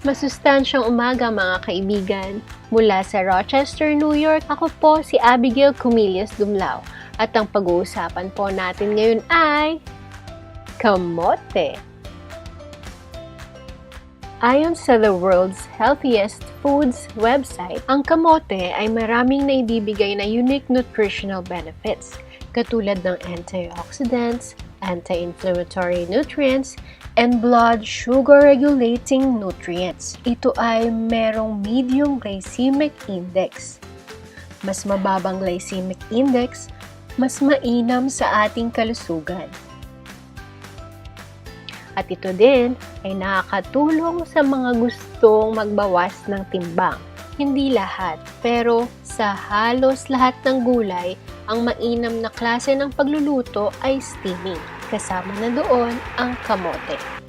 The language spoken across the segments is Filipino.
Masustansyang umaga mga kaibigan. Mula sa Rochester, New York, ako po si Abigail Comillas Dumlao. At ang pag-uusapan po natin ngayon ay kamote. Ayon sa the world's healthiest foods website, ang kamote ay maraming naibibigay na unique nutritional benefits, katulad ng antioxidants, anti-inflammatory nutrients, and blood sugar regulating nutrients. Ito ay merong medium glycemic index. Mas mababang glycemic index, mas mainam sa ating kalusugan. At ito din ay nakakatulong sa mga gustong magbawas ng timbang. Hindi lahat, pero sa halos lahat ng gulay, ang mainam na klase ng pagluluto ay steaming. Kasama na doon ang kamote.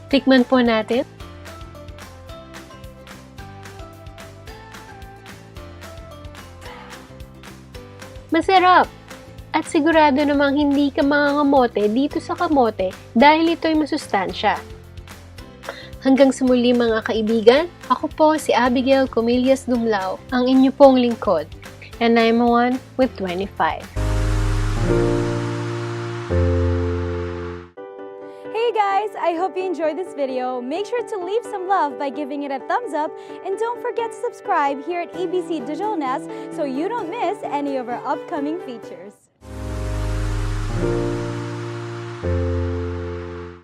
Tikman po natin. Masarap! At sigurado namang hindi ka mangangamote dito sa kamote dahil ito'y masustansya. Hanggang sa muli mga kaibigan, ako po si Abigail Comillas Dumlao, ang inyo pong lingkod. And I'm one with 25. Hey guys, I hope you enjoyed this video. Make sure to leave some love by giving it a thumbs up and don't forget to subscribe here at EBC Digital Nest so you don't miss any of our upcoming features.